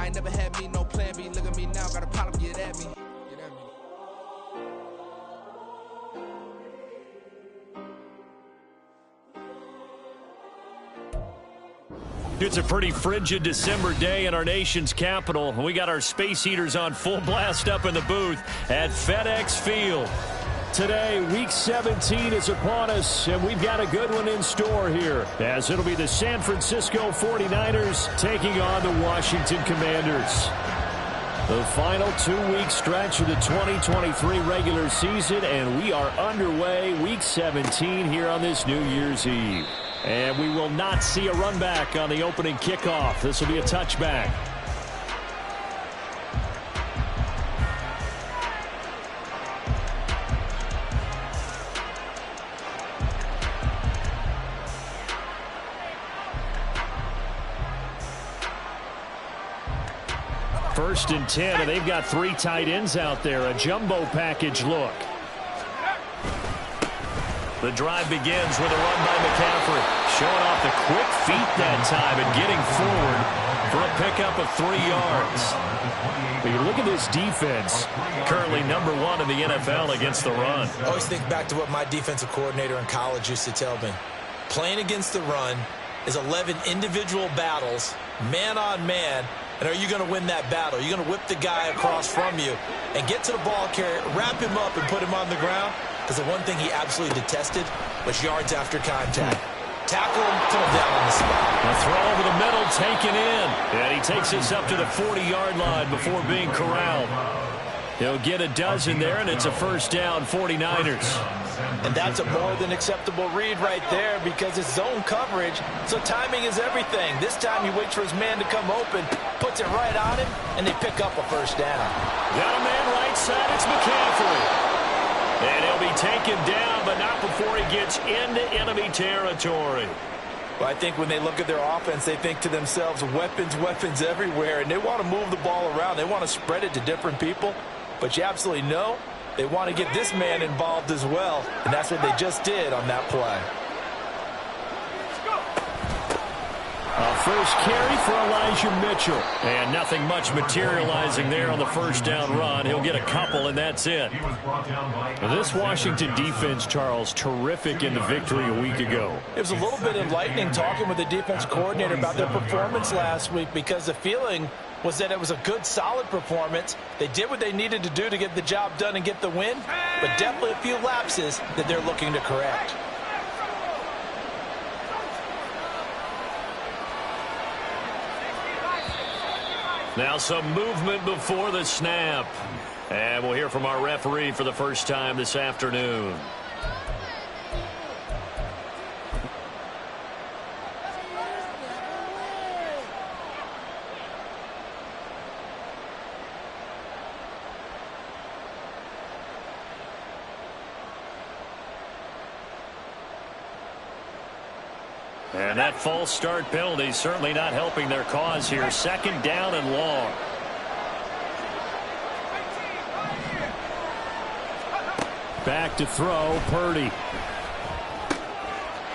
I ain't never had me no plan B. Look at me now, got a problem, get at me. Get at me. It's a pretty frigid December day in our nation's capital. We got our space heaters on full blast up in the booth at FedEx Field. Today, Week 17 is upon us, and we've got a good one in store here, as it'll be the San Francisco 49ers taking on the Washington Commanders. The final 2-week stretch of the 2023 regular season, and we are underway Week 17 here on this New Year's Eve. And we will not see a run back on the opening kickoff. This will be a touchback. First and 10, and they've got 3 tight ends out there. A jumbo package look. The drive begins with a run by McCaffrey. Showing off the quick feet that time and getting forward for a pickup of 3 yards. But you look at this defense, currently number 1 in the NFL against the run. I always think back to what my defensive coordinator in college used to tell me. Playing against the run is 11 individual battles, man on man. And are you going to win that battle? You're going to whip the guy across from you and get to the ball carrier, wrap him up, and put him on the ground. Because the one thing he absolutely detested was yards after contact. Tackle him, put him down on the spot. A throw over the middle, taken in. And he takes us up to the 40-yard line before being corralled. He'll get a dozen there, and it's a first down, 49ers. And that's a more than acceptable read right there because it's zone coverage, so timing is everything. This time he waits for his man to come open, puts it right on him, and they pick up a first down. Got a man right side, it's McCaffrey. And he'll be taken down, but not before he gets into enemy territory. Well, I think when they look at their offense, they think to themselves, weapons, weapons everywhere, and they want to move the ball around. They want to spread it to different people, but you absolutely know they want to get this man involved as well, and that's what they just did on that play. A first carry for Elijah Mitchell. And nothing much materializing there on the first down run. He'll get a couple, and that's it. This Washington defense, Charles, terrific in the victory a week ago. It was a little bit enlightening talking with the defense coordinator about their performance last week because the feeling was that it was a good, solid performance. They did what they needed to do to get the job done and get the win, but definitely a few lapses that they're looking to correct. Now some movement before the snap. And we'll hear from our referee for the first time this afternoon. And that false start penalty certainly not helping their cause here. Second down and long. Back to throw, Purdy.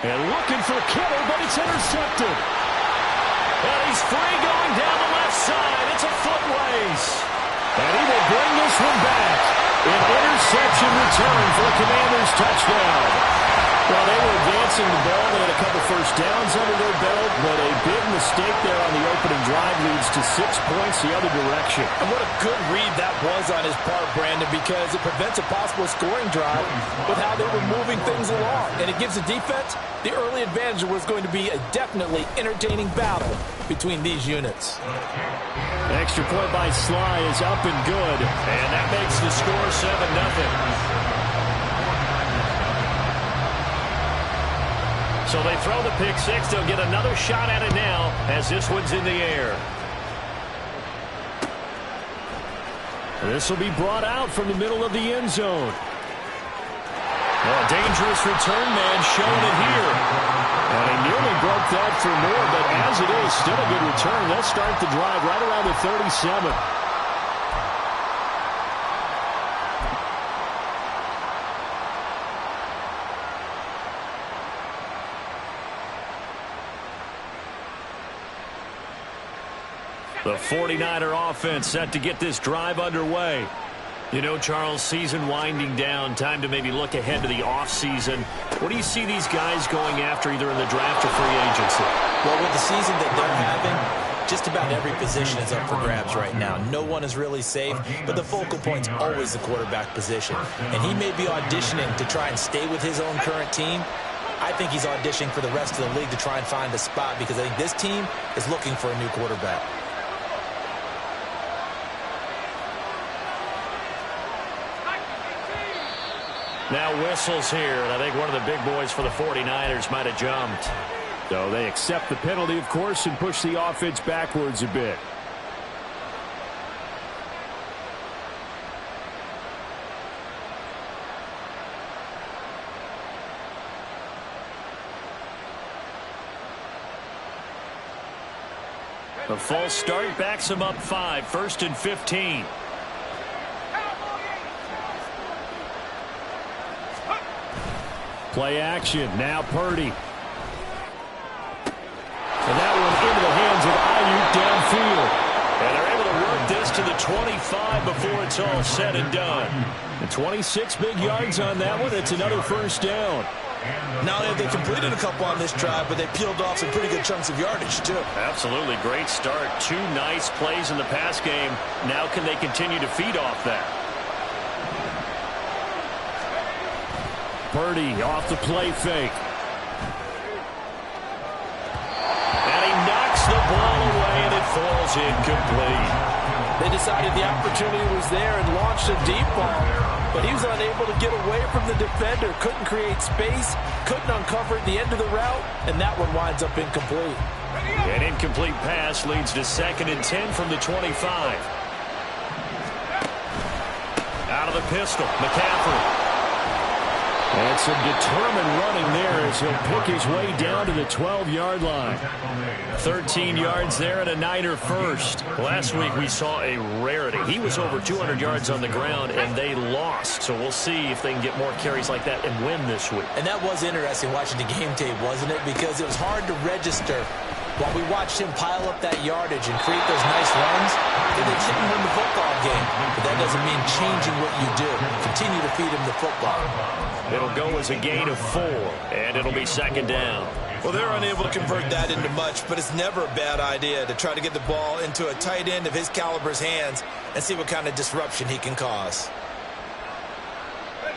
And looking for Kittle, but it's intercepted. And he's free going down the left side. It's a foot race. And he will bring this one back. An interception return for a Commanders touchdown. Well, they were advancing the ball. They had a couple first downs under their belt, but a big mistake there on the opening drive leads to 6 points the other direction. And what a good read that was on his part, Brandon, because it prevents a possible scoring drive with how they were moving things along. And it gives the defense the early advantage. Was going to be a definitely entertaining battle between these units. Extra point by Sly is up and good. And that makes the score 7-0. So they throw the pick six. They'll get another shot at it now as this one's in the air. This will be brought out from the middle of the end zone. Well, a dangerous return man showing it here. And he nearly broke that for more, but as it is, still a good return. They'll start the drive right around the 37. The 49er offense set to get this drive underway. You know, Charles, season winding down, time to maybe look ahead to the offseason. What do you see these guys going after either in the draft or free agency? Well, with the season that they're having, just about every position is up for grabs right now. No one is really safe, but the focal point's always the quarterback position. And he may be auditioning to try and stay with his own current team. I think he's auditioning for the rest of the league to try and find a spot because I think this team is looking for a new quarterback. Now whistles here, and I think one of the big boys for the 49ers might have jumped. So they accept the penalty, of course, and push the offense backwards a bit. A false start backs him up 5, 1st and 15. Play action. Now Purdy. And that one into the hands of Ayuk downfield. And they're able to work this to the 25 before it's all said and done. And 26 big yards on that one. It's another first down. Not only have they completed a couple on this drive, but they peeled off some pretty good chunks of yardage, too. Absolutely. Great start. 2 nice plays in the pass game. Now can they continue to feed off that? Purdy off the play fake. And he knocks the ball away, and it falls incomplete. They decided the opportunity was there and launched a deep ball, but he was unable to get away from the defender, couldn't create space, couldn't uncover the end of the route, and that one winds up incomplete. An incomplete pass leads to 2nd and 10 from the 25. Out of the pistol, McCaffrey. And some determined running there as he'll pick his way down to the 12-yard line. 13 yards there and a Niner first. Last week we saw a rarity. He was over 200 yards on the ground, and they lost. So we'll see if they can get more carries like that and win this week. And that was interesting watching the game tape, wasn't it? Because it was hard to register while we watched him pile up that yardage and create those nice runs. That they didn't win the football game. But that doesn't mean changing what you do. Continue to feed him the football. It'll go as a gain of 4, and it'll be 2nd down. Well, they're unable to convert that into much, but it's never a bad idea to try to get the ball into a tight end of his caliber's hands and see what kind of disruption he can cause.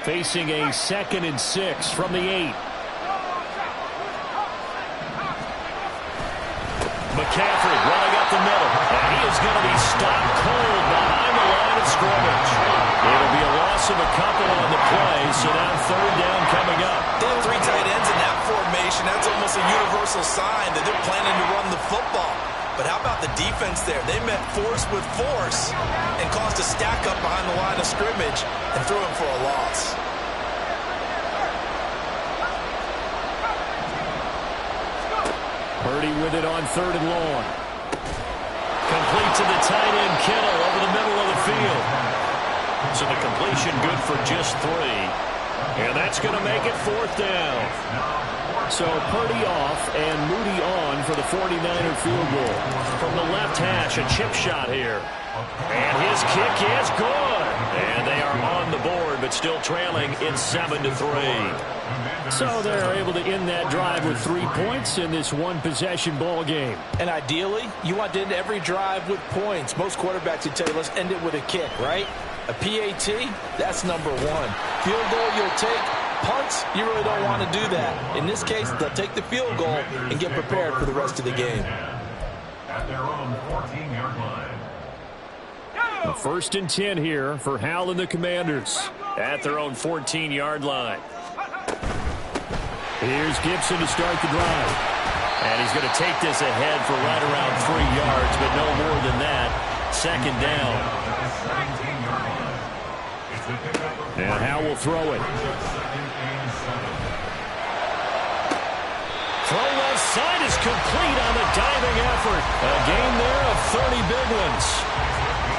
Facing a 2nd and 6 from the 8. McCaffrey running up the middle, and he is going to be stopped cold behind the line of scrimmage. It'll be a loss of a couple on the play, so now 3rd down coming up. They have 3 tight ends in that formation. That's almost a universal sign that they're planning to run the football. But how about the defense there? They met force with force and caused a stack up behind the line of scrimmage and threw him for a loss. Purdy with it on 3rd and long. Complete to the tight end, Kittle, over the middle of the field. So the completion good for just 3. And that's going to make it 4th down. So Purdy off and Moody on for the 49er field goal. From the left hash, a chip shot here. And his kick is good. And they are on the board, but still trailing in 7-3. So they're able to end that drive with 3 points in this one-possession ball game. And ideally, you want to end every drive with points. Most quarterbacks would tell you, let's end it with a kick, right? A PAT, that's number 1. Field goal you'll take. Punts, you really don't want to do that. In this case, they'll take the field goal and get prepared for the rest of the game. At their own 14-yard line. 1st and 10 here for Hal and the Commanders. At their own 14-yard line. Here's Gibson to start the drive. And he's going to take this ahead for right around 3 yards, but no more than that. 2nd down. And Hal will throw it. Throw left side is complete on the diving effort. A gain there of 30 big ones.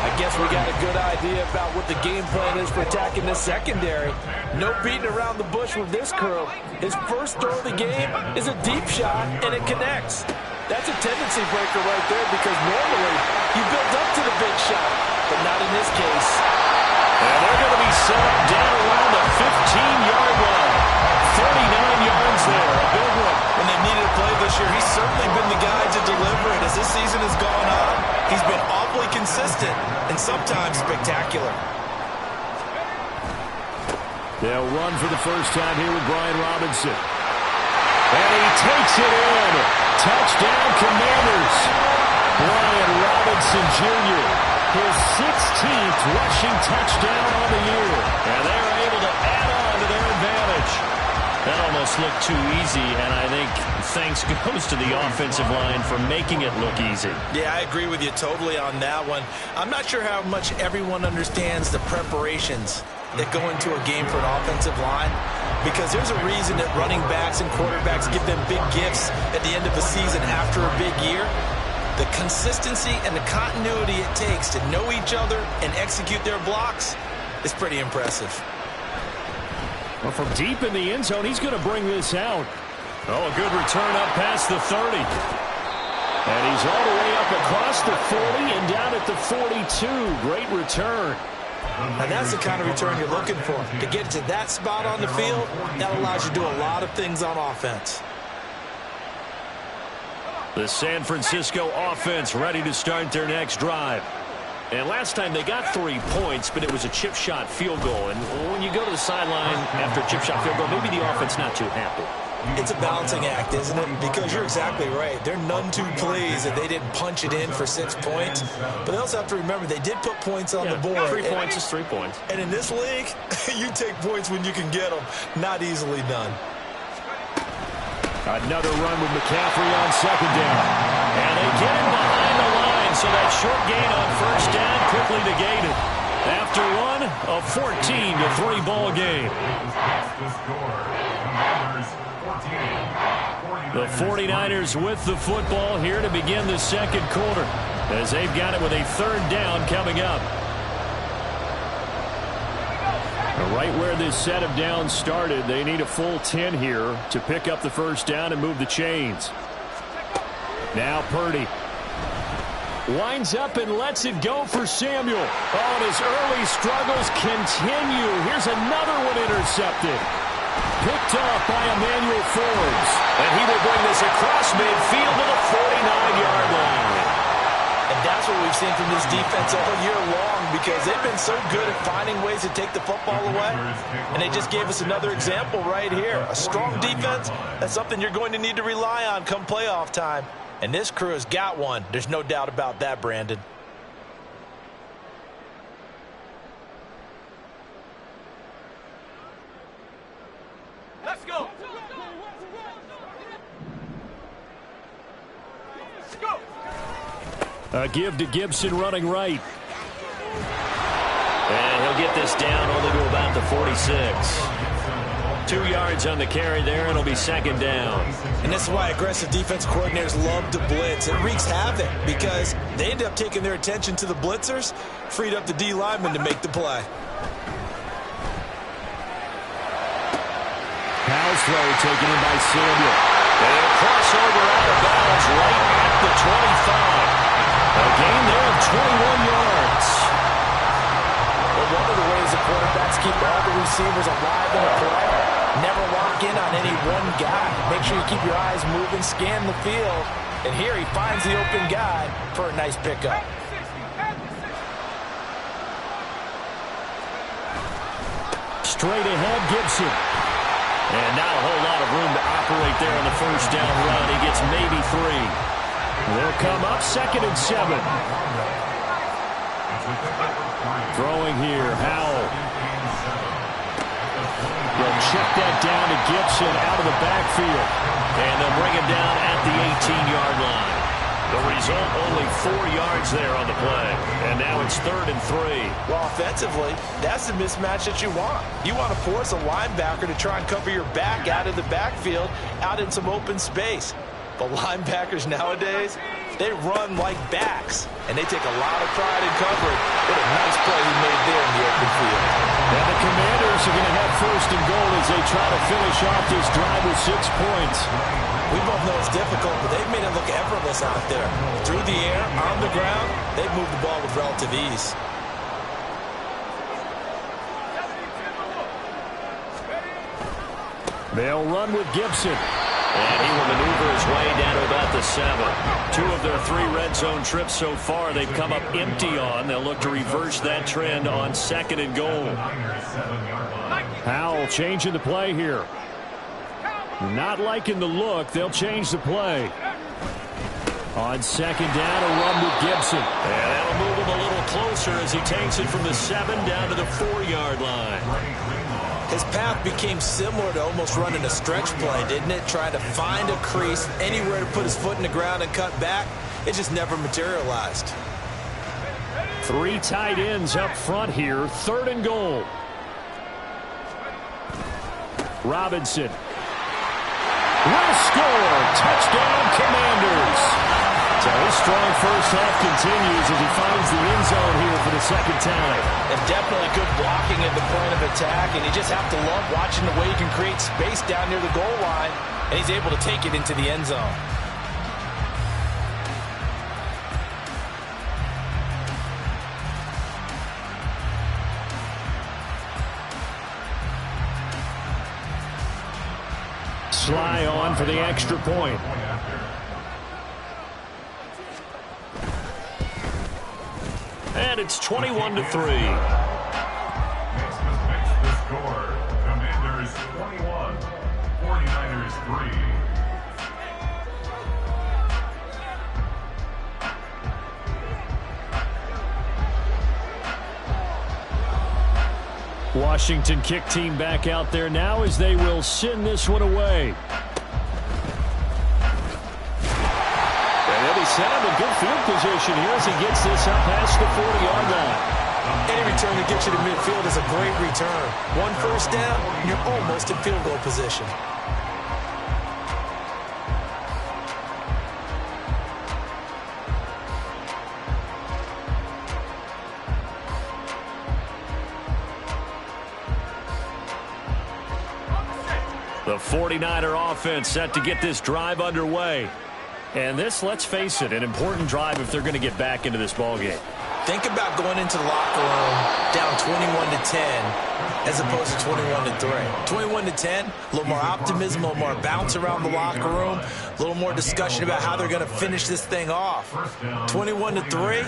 I guess we got a good idea about what the game plan is for attacking this secondary. No beating around the bush with this crew. His first throw of the game is a deep shot, and it connects. That's a tendency breaker right there because normally you build up to the big shot, but not in this case. And they're going to be set up down around the 15-yard line. 39 yards there, a big one. When they needed a play this year, he's certainly been the guy to deliver it. As this season has gone on, he's been awfully consistent and sometimes spectacular. They'll run for the first time here with Brian Robinson. And he takes it in. Touchdown, Commanders. Brian Robinson Jr., his 16th rushing touchdown on the year. And they're able to add on to their advantage. That almost looked too easy, and I think thanks goes to the offensive line for making it look easy. Yeah, I agree with you totally on that one. I'm not sure how much everyone understands the preparations that go into a game for an offensive line, because there's a reason that running backs and quarterbacks give them big gifts at the end of the season after a big year. The consistency and the continuity it takes to know each other and execute their blocks is pretty impressive. Well, from deep in the end zone, he's going to bring this out. Oh, a good return up past the 30. And he's all the way up across the 40 and down at the 42. Great return. And that's the kind of return you're looking for. To get to that spot on the field, that allows you to do a lot of things on offense. The San Francisco offense ready to start their next drive. And last time they got 3 points, but it was a chip shot field goal. And when you go to the sideline after a chip shot field goal, maybe the offense not too happy. It's a balancing act, isn't it? Because you're exactly right. They're none too pleased that they didn't punch it in for 6 points. But they also have to remember they did put points on the board. 3 points is 3 points. And in this league, you take points when you can get them. Not easily done. Another run with McCaffrey on second down. And they get him behind the line, so that short gain on first down quickly negated. After one, a 14-3 ball game. The 49ers with the football here to begin the second quarter, as they've got it with a third down coming up. Right where this set of downs started, they need a full 10 here to pick up the first down and move the chains. Now Purdy winds up and lets it go for Samuel. Oh, and his early struggles continue. Here's another one intercepted. Picked up by Emmanuel Forbes. And he will bring this across midfield to the 49-yard line. And that's what we've seen from this defense all year long, because they've been so good at finding ways to take the football away. And they just gave us another example right here. A strong defense, that's something you're going to need to rely on come playoff time. And this crew has got one. There's no doubt about that, Brandon. Let's go. Let's go. A give to Gibson running right. And he'll get this down only to about the 46. 2 yards on the carry there, and it'll be second down. And this is why aggressive defense coordinators love to blitz. It wreaks havoc because they end up taking their attention to the blitzers, freed up the D lineman to make the play. Powell's throw taken in by Samuel. And a crossover out of bounds right at the 25. A gain there of 21 yards. Well, one of the ways the quarterbacks keep all the receivers alive in a play, never lock in on any one guy. Make sure you keep your eyes moving, scan the field. And here he finds the open guy for a nice pickup. Straight ahead, Gibson. And not a whole lot of room to operate there on the first down run. He gets maybe 3. They'll come up 2nd and 7. Throwing here, Howell. They'll check that down to Gibson out of the backfield. And they'll bring him down at the 18-yard line. The result, only 4 yards there on the play. And now it's 3rd and 3. Well, offensively, that's the mismatch that you want. You want to force a linebacker to try and cover your back out of the backfield, out in some open space. But linebackers nowadays, They run like backs, and they take a lot of pride in covering. What a nice play he made there in the open field. And the Commanders are going to have first and goal as they try to finish off this drive with 6 points. We both know it's difficult, but they've made it look effortless out there. Through the air, on the ground, they've moved the ball with relative ease. They'll run with Gibson. And he will maneuver his way down to about the 7. 2 of their 3 red zone trips so far they've come up empty on. They'll look to reverse that trend on 2nd and goal. Howell changing the play here. Not liking the look. They'll change the play. On 2nd down, a run with Gibson. And that'll move him a little closer as he takes it from the 7 down to the 4-yard line. His path became similar to almost running a stretch play, didn't it? Trying to find a crease, anywhere to put his foot in the ground and cut back. It just never materialized. 3 tight ends up front here. 3rd and goal. Robinson. Will score. Touchdown, Commanders. So his strong first half continues as he finds the end zone here for the 2nd time. And definitely good blocking at the point of attack, and you just have to love watching the way he can create space down near the goal line, and he's able to take it into the end zone. Sly on for the extra point. And it's 21-3. Next the score. Commanders 21, 49ers 3. Washington kick team back out there now as they will send this one away. Set up in good field position here as he gets this up past the 40-yard line. Any return that gets you to midfield is a great return. 1 first down, you're almost in field goal position. The 49er offense set to get this drive underway. And this, let's face it, an important drive if they're going to get back into this ballgame. Think about going into the locker room down 21-10 as opposed to 21-3. 21-10, a little more optimism, a little more bounce around the locker room, a little more discussion about how they're going to finish this thing off. 21-3,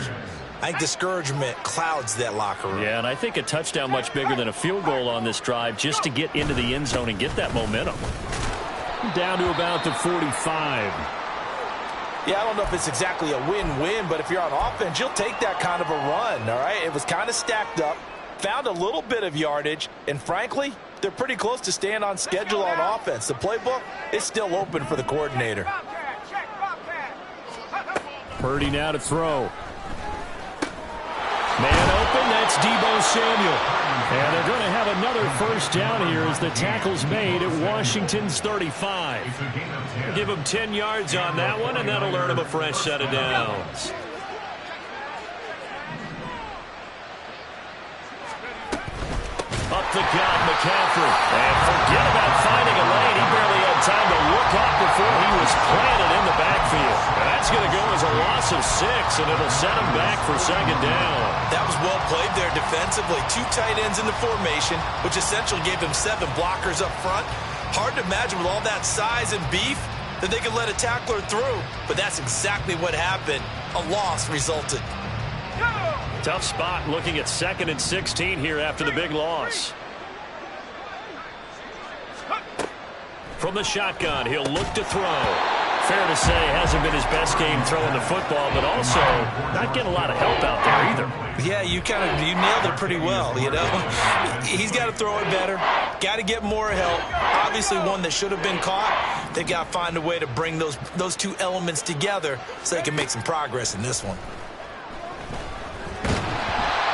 I think discouragement clouds that locker room. Yeah, and I think a touchdown much bigger than a field goal on this drive just to get into the end zone and get that momentum. Down to about the 45. Yeah, I don't know if it's exactly a win-win, but if you're on offense, you'll take that kind of a run, all right? It was kind of stacked up, found a little bit of yardage, and frankly, they're pretty close to staying on schedule on offense. The playbook is still open for the coordinator. Purdy now to throw. Man open, that's Deebo Samuel. And they're going to have another first down here as the tackle's made at Washington's 35. Give him 10 yards on that one, and that'll earn him a fresh set of downs. Up the gut, McCaffrey. And forget about finding a lane. He barely had time to look up before he was planted in the backfield. And that's going to go as a loss of 6, and it'll set him back for 2nd down. That was well played there defensively. 2 tight ends in the formation, which essentially gave him 7 blockers up front. Hard to imagine with all that size and beef that they could let a tackler through. But that's exactly what happened. A loss resulted. Tough spot looking at 2nd and 16 here after the big loss. From the shotgun, he'll look to throw. Fair to say, hasn't been his best game throwing the football, but also not getting a lot of help out there either. Yeah, you nailed it pretty well, you know. He's got to throw it better. Got to get more help. Obviously one that should have been caught. They've got to find a way to bring those 2 elements together so they can make some progress in this one.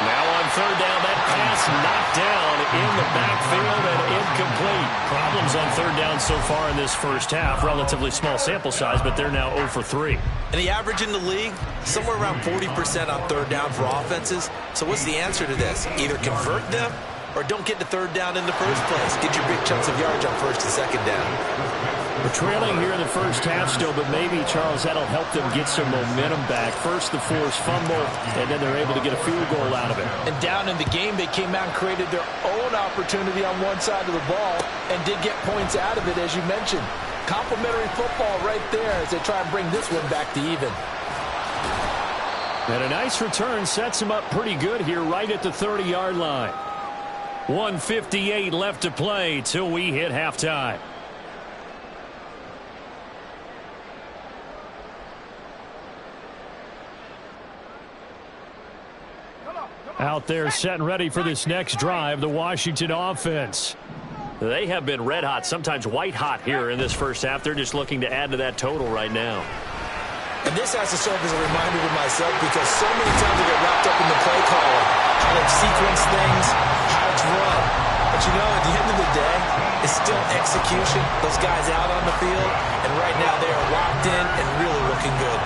Now on 3rd down, that pass knocked down. It in the backfield and incomplete. Problems on third down so far in this first half. Relatively small sample size, but they're now 0 for 3. And the average in the league, somewhere around 40% on third down for offenses. So what's the answer to this? Either convert them or don't get to third down in the first place. Get your big chunks of yards on first and second down. We're trailing here in the first half still, but maybe, Charles, that'll help them get some momentum back. First, the forced fumble, and then they're able to get a field goal out of it. And down in the game, they came out and created their own opportunity on one side of the ball and did get points out of it, as you mentioned. Complimentary football right there as they try and bring this one back to even. And a nice return sets them up pretty good here right at the 30-yard line. 1:58 left to play till we hit halftime. Out there set and ready for this next drive, the Washington offense. They have been red hot, sometimes white hot here in this first half. They're just looking to add to that total right now. And this has to serve as a reminder to myself because so many times I get wrapped up in the play calling, how to sequence things, how it's run. But you know, at the end of the day, it's still execution. Those guys out on the field, and right now they are locked in and really looking good.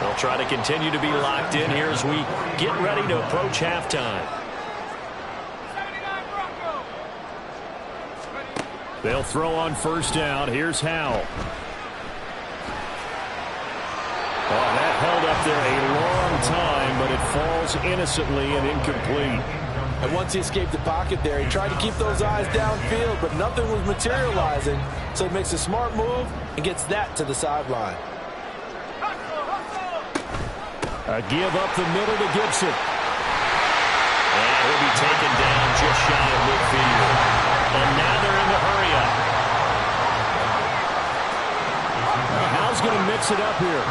They'll try to continue to be locked in here as we get ready to approach halftime. They'll throw on first down. Here's Howell. Oh, that held up there a long time, but it falls innocently and incomplete. And once he escaped the pocket there, he tried to keep those eyes downfield, but nothing was materializing. So he makes a smart move and gets that to the sideline. A give up the middle to Gibson. And he'll be taken down just shy of midfield. And now they're in the hurry up. How's going to mix it up here?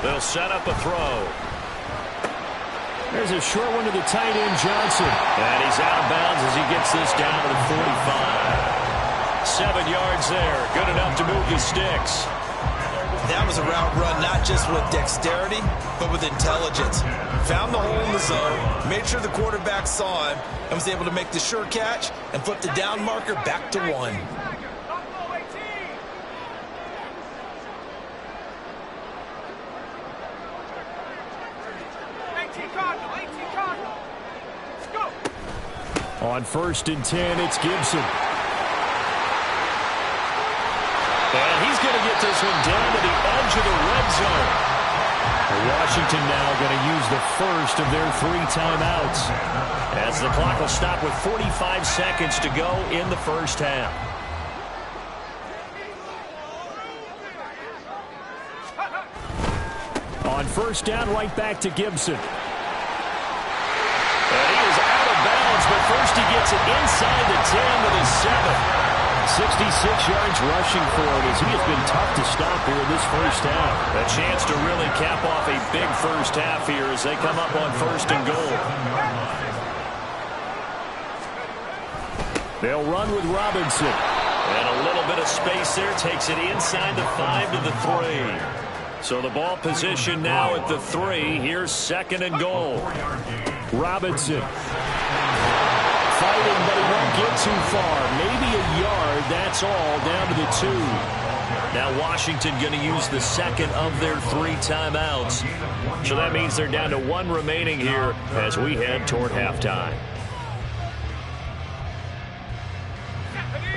They'll set up a throw. There's a short one to the tight end, Johnson. And he's out of bounds as he gets this down to the 45. 7 yards there. Good enough to move the sticks. That was a route run not just with dexterity, but with intelligence. Found the hole in the zone, made sure the quarterback saw him, and was able to make the sure catch and flip the down marker back to 1. On 1st and 10, it's Gibson. And he's going to get this one down to the edge of the red zone. Washington now going to use the first of their 3 timeouts, as the clock will stop with 45 seconds to go in the first half. On first down, right back to Gibson. And he is out of bounds, but first he gets it inside the 10 to the 7. 66 yards rushing for it as he has been tough to stop here in this first half. A chance to really cap off a big first half here as they come up on 1st and goal. They'll run with Robinson. And a little bit of space there takes it inside the 5 to the 3. So the ball position now at the 3. Here's 2nd and goal. Robinson. Fighting, but he won't get too far. Maybe a yard, that's all, down to the 2. Now Washington going to use the 2nd of their 3 timeouts. So that means they're down to 1 remaining here as we head toward halftime.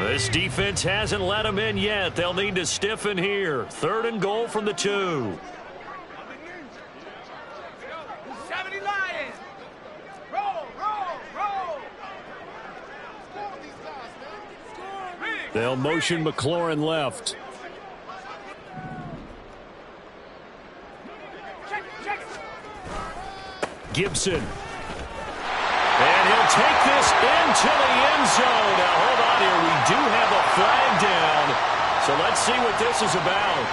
This defense hasn't let them in yet. They'll need to stiffen here. 3rd and goal from the 2. They'll motion McLaurin left. Gibson. And he'll take this into the end zone. Now, hold on here. We do have a flag down. So let's see what this is about.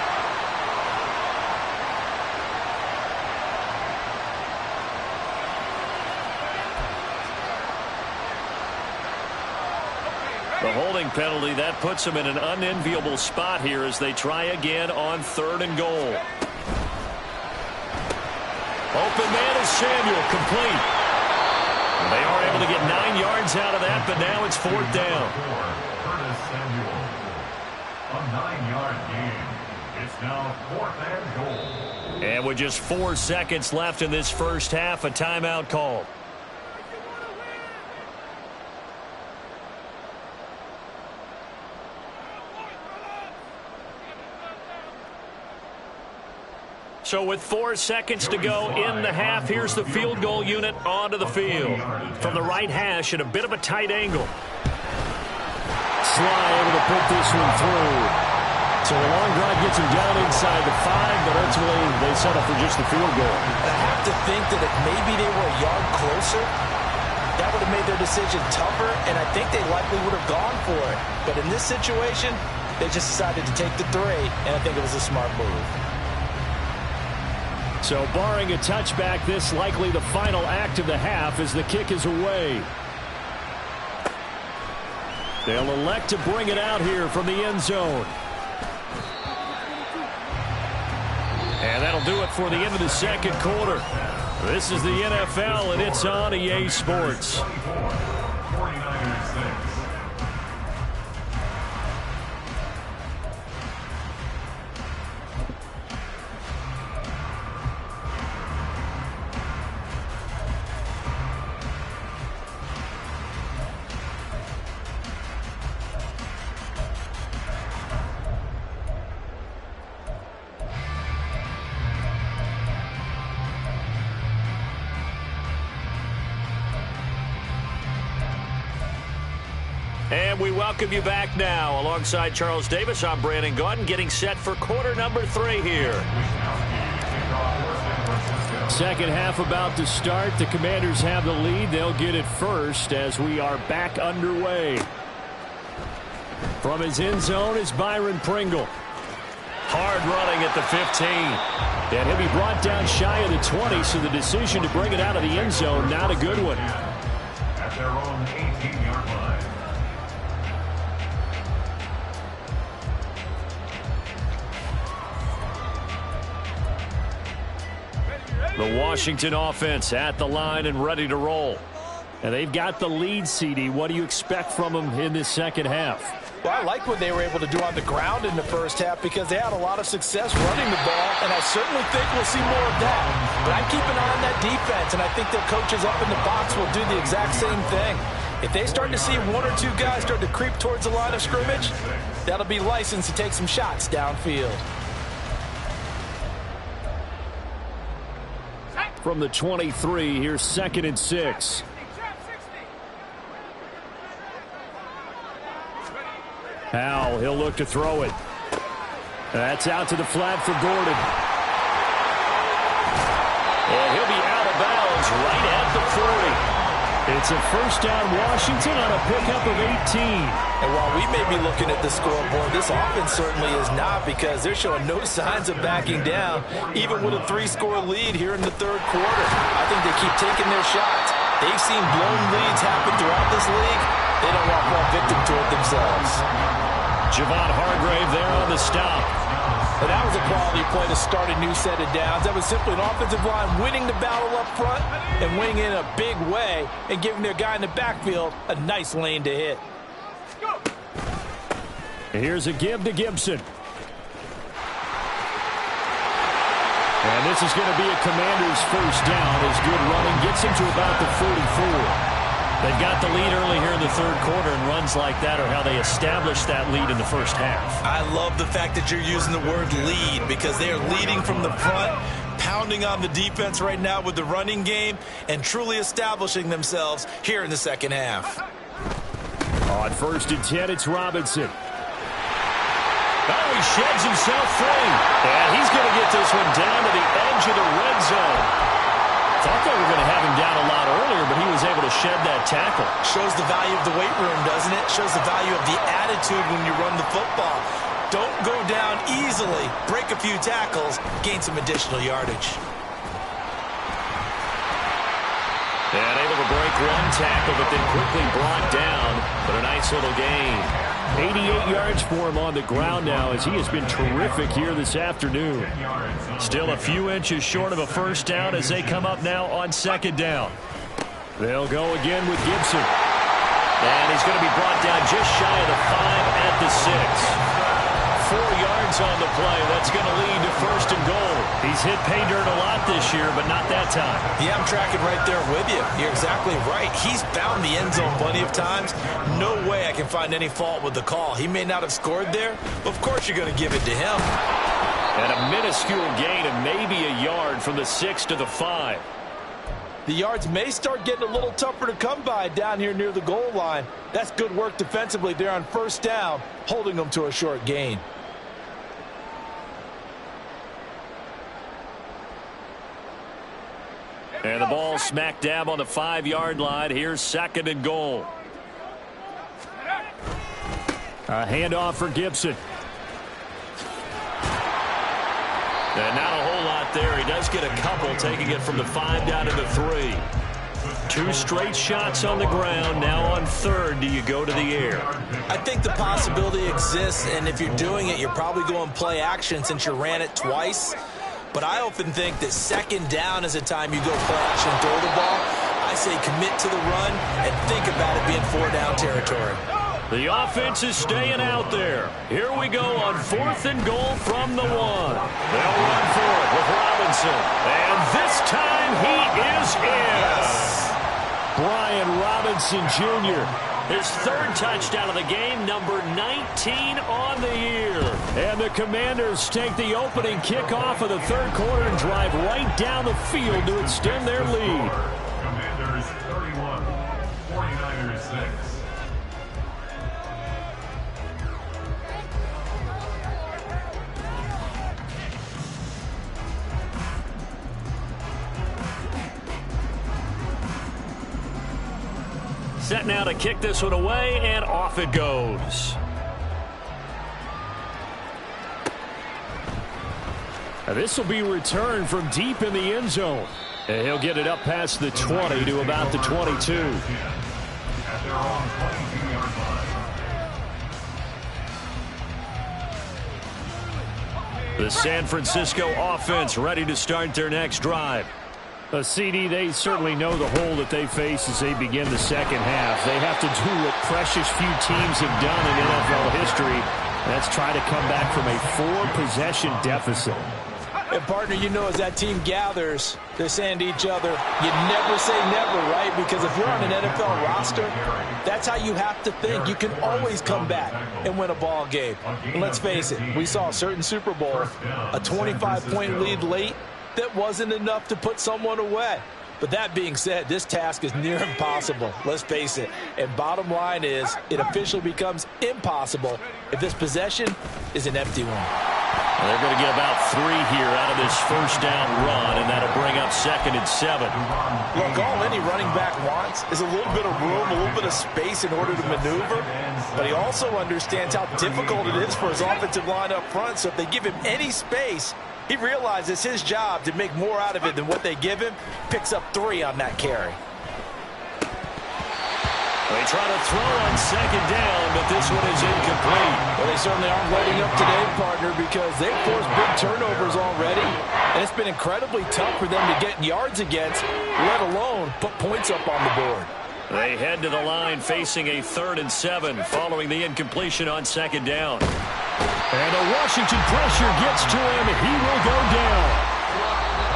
The holding penalty, that puts them in an unenviable spot here as they try again on 3rd and goal. Open man is Samuel, complete. They are able to get 9 yards out of that, but now it's 4th down. Curtis Samuel. A 9-yard gain. It's now 4th and goal. And with just 4 seconds left in this first half, a timeout called. So with 4 seconds to go in the half, here's the field goal unit onto the field. From the right hash at a bit of a tight angle. Sly able to put this one through. So the long drive gets him down inside the 5, but ultimately they settle for just the field goal. I have to think that if maybe they were a yard closer, that would have made their decision tougher, and I think they likely would have gone for it. But in this situation, they just decided to take the 3, and I think it was a smart move. So barring a touchback, this likely the final act of the half as the kick is away. They'll elect to bring it out here from the end zone. And that'll do it for the end of the second quarter. This is the NFL, and it's on EA Sports. 49ers 6. And we welcome you back now. Alongside Charles Davis, I'm Brandon Gaudin, getting set for quarter number 3 here. Second half about to start. The Commanders have the lead. They'll get it first as we are back underway. From his end zone is Byron Pringle. Hard running at the 15. And he'll be brought down shy of the 20, so the decision to bring it out of the end zone, not a good one. At their own 18-yard line. The Washington offense at the line and ready to roll. And they've got the lead, CD. What do you expect from them in this second half? Well, I like what they were able to do on the ground in the first half because they had a lot of success running the ball, and I certainly think we'll see more of that. But I'm keeping an eye on that defense, and I think their coaches up in the box will do the exact same thing. If they start to see 1 or 2 guys start to creep towards the line of scrimmage, that'll be licensed to take some shots downfield. From the 23, here's 2nd and 6. Howell, he'll look to throw it. That's out to the flat for Gordon. And he'll be out of bounds right at the 40. It's a first down Washington on a pickup of 18. And while we may be looking at the scoreboard, this offense certainly is not because they're showing no signs of backing down, even with a 3-score lead here in the third quarter. I think they keep taking their shots. They've seen blown leads happen throughout this league. They don't want to fall victim to it themselves. Javon Hargrave there on the stop. And that was a quality play to start a new set of downs. That was simply an offensive line winning the battle up front and winning in a big way and giving their guy in the backfield a nice lane to hit. Here's a give to Gibson. And this is going to be a Commander's first down as good running gets him to about the 44. They've got the lead early here in the third quarter, and runs like that are how they established that lead in the first half. I love the fact that you're using the word lead because they are leading from the front, pounding on the defense right now with the running game, and truly establishing themselves here in the second half. On 1st and 10, it's Robinson. Oh, he sheds himself free. And he's going to get this one down to the edge of the red zone. Thought they were going to have him down a lot earlier, but he was able to shed that tackle. Shows the value of the weight room, doesn't it? Shows the value of the attitude when you run the football. Don't go down easily. Break a few tackles. Gain some additional yardage. And able to break one tackle, but then quickly brought down. But a nice little gain. 88 yards for him on the ground now as he has been terrific here this afternoon. Still a few inches short of a first down as they come up now on second down. They'll go again with Gibson. And he's going to be brought down just shy of the 5 at the 6. 4 yards on the play. That's going to lead to first and goal. He's hit pay dirt a lot this year, but not that time. Yeah, I'm tracking right there with you. You're exactly right. He's found the end zone plenty of times. No way I can find any fault with the call. He may not have scored there, but of course you're going to give it to him. And a minuscule gain of maybe a yard from the 6 to the 5. The yards may start getting a little tougher to come by down here near the goal line. That's good work defensively there on first down, holding them to a short gain. And the ball smack dab on the 5-yard line. Here's second and goal. A handoff for Gibson. And not a whole lot there. He does get a couple, taking it from the 5 down to the 3. 2 straight shots on the ground. Now on third, do you go to the air? I think the possibility exists, and if you're doing it, you're probably going play action since you ran it twice. But I often think that second down is a time you go play action, throw the ball. I say commit to the run and think about it being 4-down territory. The offense is staying out there. Here we go on 4th and goal from the 1. They'll run for it with Robinson. And this time he is in. Brian Robinson Jr. His 3rd touchdown of the game, number 19 on the year. And the Commanders take the opening kickoff of the 3rd quarter and drive right down the field to extend their lead. Commanders 31, 49ers 6. Set now to kick this one away, and off it goes. This will be returned from deep in the end zone. And he'll get it up past the 20 to about the 22. At their own 22-yard line. The San Francisco offense ready to start their next drive. CD, they certainly know the hole that they face as they begin the second half. They have to do what precious few teams have done in NFL history. That's try to come back from a 4-possession deficit. And, partner, you know, as that team gathers, they're saying to each other, you never say never, right? Because if you're on an NFL roster, that's how you have to think. You can always come back and win a ball game. And let's face it, we saw a certain Super Bowl, a 25-point lead late, that wasn't enough to put someone away. But that being said, this task is near impossible. Let's face it. And bottom line is, it officially becomes impossible if this possession is an empty one. Well, they're going to get about 3 here out of this first down run, and that'll bring up 2nd and 7. Look, all any running back wants is a little bit of room, a little bit of space in order to maneuver. But he also understands how difficult it is for his offensive line up front. So if they give him any space, he realizes his job to make more out of it than what they give him. Picks up 3 on that carry. They try to throw on second down, but this one is incomplete. Well, they certainly aren't letting up today, partner, because they've forced big turnovers already. And it's been incredibly tough for them to get yards against, let alone put points up on the board. They head to the line facing a 3rd and 7 following the incompletion on second down. And a Washington pressure gets to him. He will go down.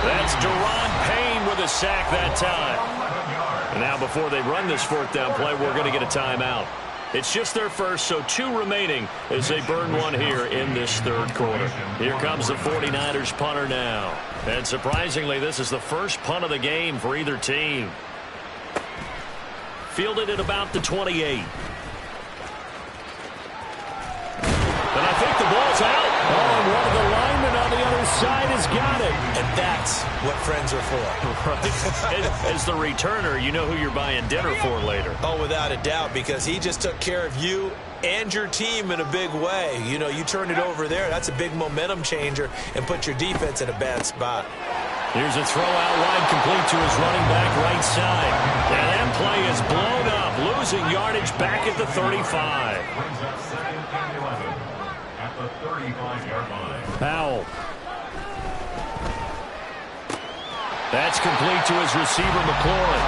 That's Deron Payne with a sack that time. And now before they run this 4th down play, we're going to get a timeout. It's just their first, so 2 remaining as they burn one here in this 3rd quarter. Here comes the 49ers punter now. And surprisingly, this is the first punt of the game for either team. Fielded at about the 28. And I think the ball's out. Oh, and one of the linemen on the other side has got it. And that's what friends are for. As the returner, you know who you're buying dinner for later. Oh, without a doubt, because he just took care of you and your team in a big way. You know, you turned it over there. That's a big momentum changer and put your defense in a bad spot. Here's a throw out wide, complete to his running back right side. And that play is blown up, losing yardage back at the 35. 35-yard line. Powell. That's complete to his receiver, McLaurin.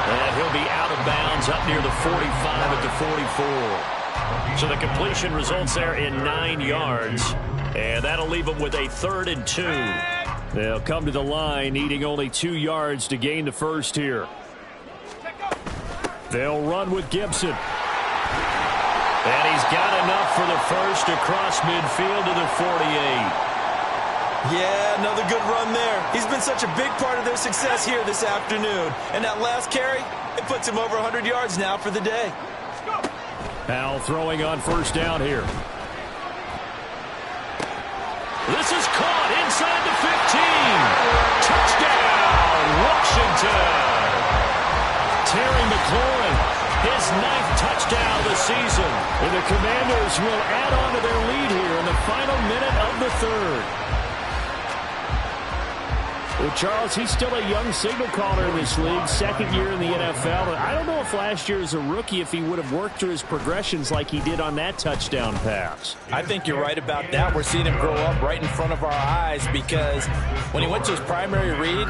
And he'll be out of bounds up near the 45 at the 44. So the completion results there in 9 yards. And that'll leave them with a 3rd and 2. They'll come to the line needing only 2 yards to gain the first here. They'll run with Gibson. And he's got enough for the first across midfield to the 48. Yeah, another good run there. He's been such a big part of their success here this afternoon. And that last carry, it puts him over 100 yards now for the day. Powell throwing on first down here. This is caught inside the 15. Touchdown, Washington. Terry McLaurin, his 9th touchdown of the season. And the Commanders will add on to their lead here in the final minute of the 3rd. Well, Charles, he's still a young signal caller in this league, 2nd year in the NFL. I don't know if last year as a rookie if he would have worked through his progressions like he did on that touchdown pass. I think you're right about that. We're seeing him grow up right in front of our eyes because when he went to his primary read,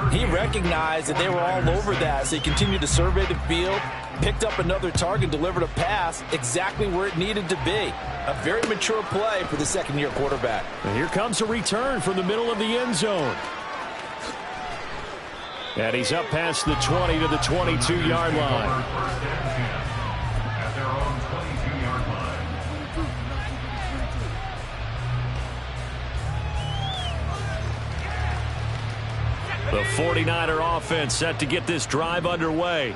he recognized that they were all over that. So he continued to survey the field, picked up another target, delivered a pass exactly where it needed to be. A very mature play for the 2nd-year quarterback. And here comes a return from the middle of the end zone. And he's up past the 20 to the 22-yard line. At their own 22-yard line. The 49er offense set to get this drive underway.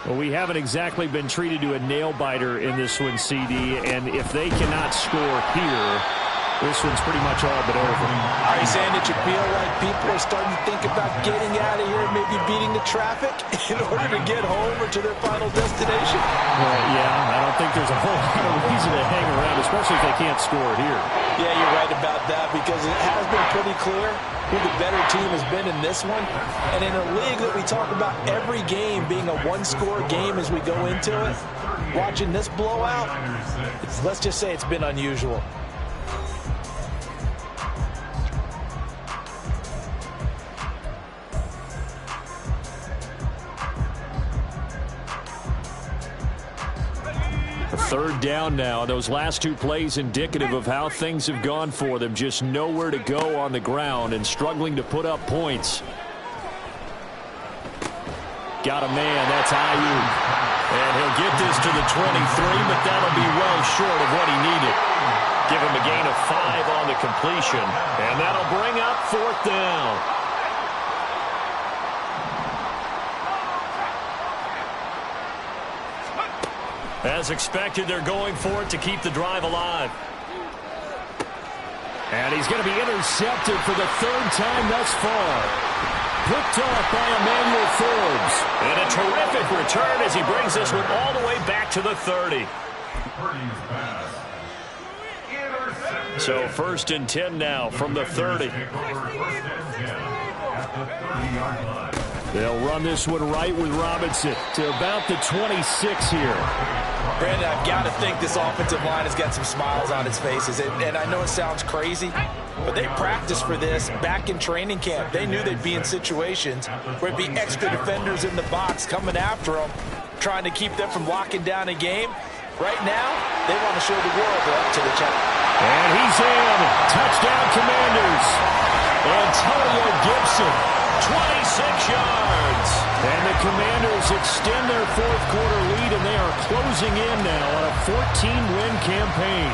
Well, we haven't exactly been treated to a nail-biter in this one, CD, and if they cannot score here, this one's pretty much all but over. Are you saying that you feel like people are starting to think about getting out of here, maybe beating the traffic in order to get home or to their final destination? Yeah, I don't think there's a whole lot of reason to hang around, especially if they can't score here. Yeah, you're right about that because it has been pretty clear who the better team has been in this one. And in a league that we talk about every game being a one-score game as we go into it, watching this blowout, let's just say it's been unusual. Third down now. Those last 2 plays indicative of how things have gone for them. Just nowhere to go on the ground and struggling to put up points. Got a man. That's Ayuk. And he'll get this to the 23, but that'll be well short of what he needed. Give him a gain of 5 on the completion. And that'll bring up 4th down. As expected, they're going for it to keep the drive alive. And he's going to be intercepted for the 3rd time thus far. Picked off by Emmanuel Forbes. And a terrific return as he brings this one all the way back to the 30. So 1st and 10 now from the 30. They'll run this one right with Robinson to about the 26 here. Brandon, I've got to think this offensive line has got some smiles on its faces. And I know it sounds crazy, but they practiced for this back in training camp. They knew they'd be in situations where it'd be extra defenders in the box coming after them, trying to keep them from locking down a game. Right now, they want to show the world they're up to the challenge. And he's in. Touchdown, Commanders. Antonio Gibson, 26 yards. And the Commanders extend their 4th quarter lead, and they are closing in now on a 14-win campaign.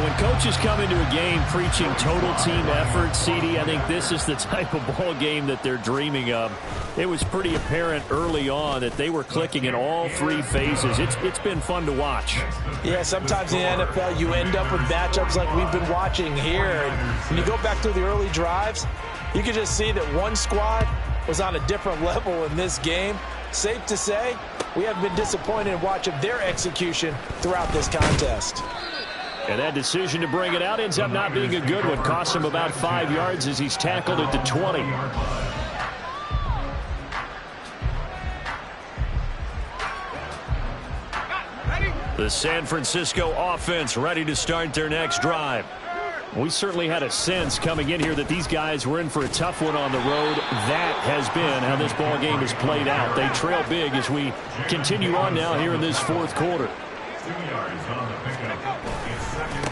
When coaches come into a game preaching total team effort, CD, I think this is the type of ball game that they're dreaming of. It was pretty apparent early on that they were clicking in all 3 phases. It's been fun to watch. Yeah, sometimes in the NFL you end up with matchups like we've been watching here. And when you go back to the early drives, you can just see that one squad was on a different level in this game. Safe to say, we have been disappointed in watching their execution throughout this contest. And that decision to bring it out ends up not being a good one. Cost him about 5 yards as he's tackled at the 20. The San Francisco offense ready to start their next drive. We certainly had a sense coming in here that these guys were in for a tough one on the road. That has been how this ball game has played out. They trail big as we continue on now here in this fourth quarter. 2 yards on the pickup.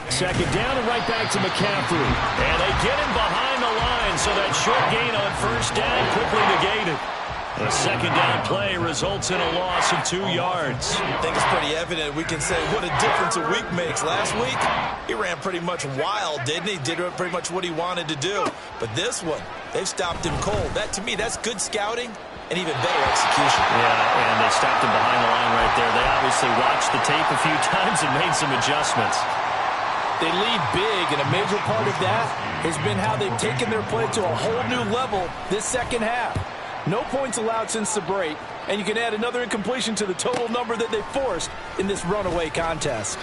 It's Second down and right back to McCaffrey. And they get him behind the line, so that short gain on first down quickly negated. The second down play results in a loss of 2 yards. I think it's pretty evident. We can say what a difference a week makes. Last week, he ran pretty much wild, didn't he? Did pretty much what he wanted to do. But this one, they've stopped him cold. That, to me, that's good scouting and even better execution. Yeah, and they stopped him behind the line right there. They obviously watched the tape a few times and made some adjustments. They lead big, and a major part of that has been how they've taken their play to a whole new level this second half. No points allowed since the break, and you can add another incompletion to the total number that they forced in this runaway contest.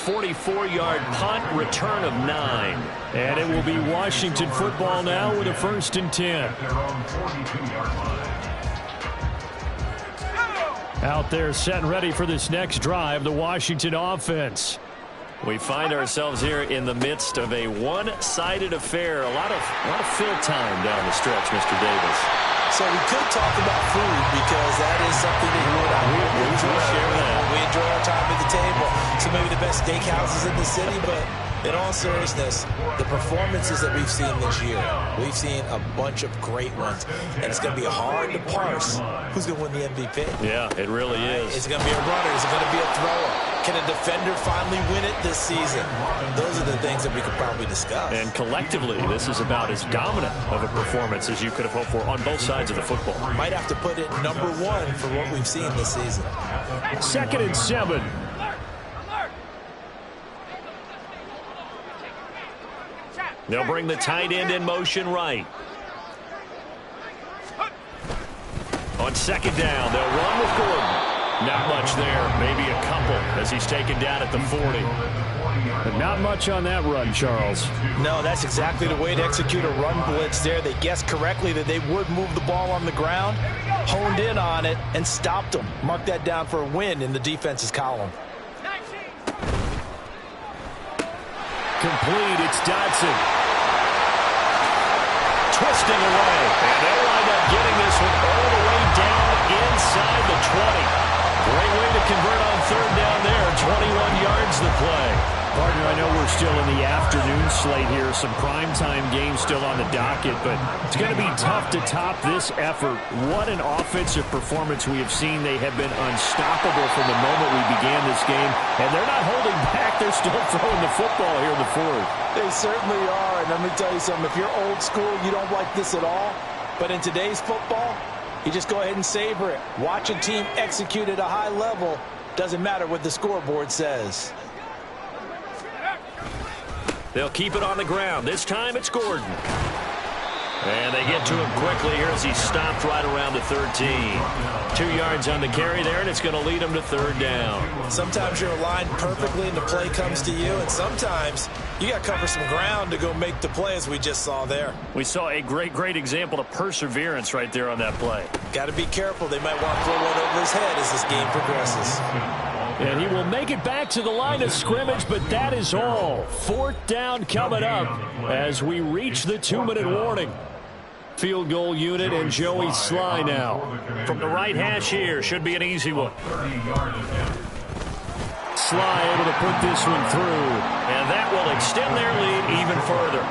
44-yard punt, return of 9. And it will be Washington football now with a 1st and 10. at their own 42-yard line. Out there set and ready for this next drive, the Washington offense. We find ourselves here in the midst of a one-sided affair. A lot of fill time down the stretch, Mr. Davis. So we could talk about food because that is something that you and I We share that. We enjoy our time at the table. So maybe the best steakhouses in the city, but in all seriousness, the performances that we've seen this year, we've seen a bunch of great ones, and it's going to be hard to parse who's going to win the MVP. Yeah, it really is. Is it going to be a runner? Is it going to be a thrower? Can a defender finally win it this season? Those are the things that we could probably discuss. And collectively, this is about as dominant of a performance as you could have hoped for on both sides of the football. Might have to put it number 1 for what we've seen this season. 2nd and 7. They'll bring the tight end in motion right. On 2nd down, they'll run with Gordon. Not much there, maybe a couple as he's taken down at the 40. But not much on that run, Charles. No, that's exactly the way to execute a run blitz there. They guessed correctly that they would move the ball on the ground, honed in on it, and stopped them. Mark that down for a win in the defense's column. Complete, it's Dodson. Twisting away, and they'll wind up getting this one all the way down inside the 20. Great way to convert on 3rd down there. 21 yards the play. Partner, I know we're still in the afternoon slate here. Some primetime games still on the docket, but it's going to be tough to top this effort. What an offensive performance we have seen. They have been unstoppable from the moment we began this game, and they're not holding back. They're still throwing the football here in the 4th. They certainly are, and let me tell you something. If you're old school, you don't like this at all. But in today's football, you just go ahead and savor it. Watch a team execute at a high level. Doesn't matter what the scoreboard says. They'll keep it on the ground. This time it's Gordon. And they get to him quickly here as he stopped right around the 13. 2 yards on the carry there, and it's going to lead him to 3rd down. Sometimes you're aligned perfectly and the play comes to you, and sometimes you got to cover some ground to go make the play, as we just saw there. We saw a great example of perseverance right there on that play. Got to be careful. They might want to throw one over his head as this game progresses. And he will make it back to the line of scrimmage, but that is all. 4th down coming up as we reach the 2-minute warning. Field goal unit and Joey Sly now. From the right hash here, should be an easy one. Sly able to put this one through. And that will extend their lead even further.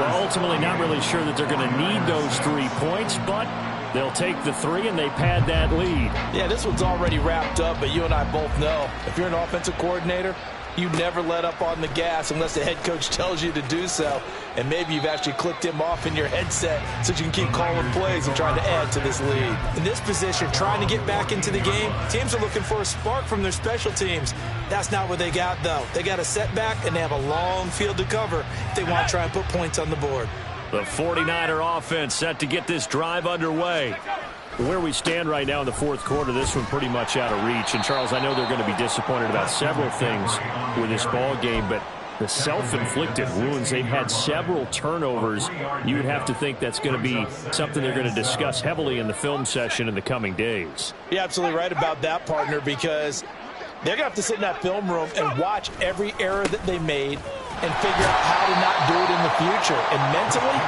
Well, ultimately not really sure that they're going to need those 3 points, but they'll take the 3 and they pad that lead. Yeah, this one's already wrapped up, but you and I both know if you're an offensive coordinator, you never let up on the gas unless the head coach tells you to do so. And maybe you've actually clicked him off in your headset so you can keep calling plays and trying to add to this lead. In this position, trying to get back into the game, teams are looking for a spark from their special teams. That's not what they got, though. They got a setback, and they have a long field to cover if they want to try and put points on the board. The 49er offense set to get this drive underway. Where we stand right now in the 4th quarter, this one pretty much out of reach. And, Charles, I know they're going to be disappointed about several things with this ball game, but the self-inflicted wounds. They've had several turnovers. You would have to think that's going to be something they're going to discuss heavily in the film session in the coming days. You're absolutely right about that, partner, because they're going to have to sit in that film room and watch every error that they made and figure out how to not do it in the future. And mentally,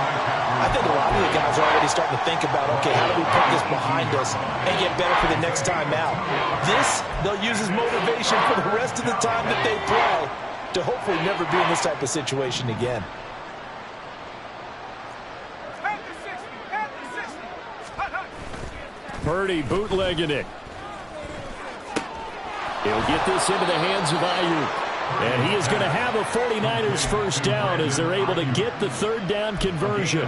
I think a lot of the guys are already starting to think about, okay, how do we put this behind us and get better for the next time out? This, they'll use as motivation for the rest of the time that they play to hopefully never be in this type of situation again. Purdy bootlegging it. He'll get this into the hands of Ayuk. And he is going to have a 49ers first down as they're able to get the third down conversion.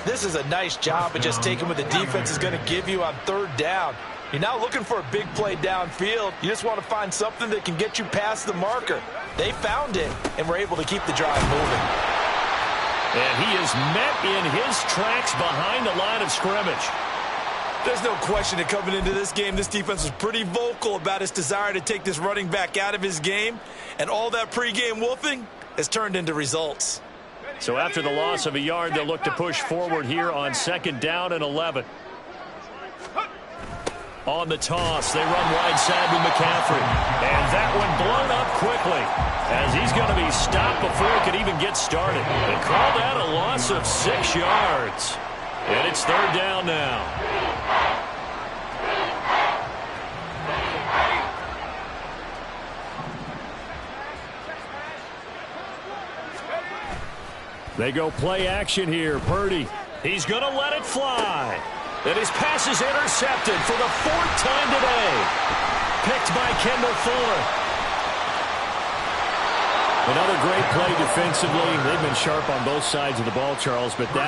This is a nice job of just taking what the defense is going to give you on third down. You're not looking for a big play downfield. You just want to find something that can get you past the marker. They found it and were able to keep the drive moving. And he is met in his tracks behind the line of scrimmage. There's no question that coming into this game, this defense was pretty vocal about its desire to take this running back out of his game. And all that pregame wolfing has turned into results. So after the loss of a yard, they'll look to push forward here on 2nd down and 11. On the toss, they run wide side with McCaffrey. And that one blown up quickly as he's going to be stopped before he could even get started. They call that a loss of 6 yards. And it's 3rd down now. They go play action here. Purdy. He's going to let it fly. And his pass is intercepted for the 4th time today. Picked by Kendall Fuller. Another great play defensively. They've been sharp on both sides of the ball, Charles, but that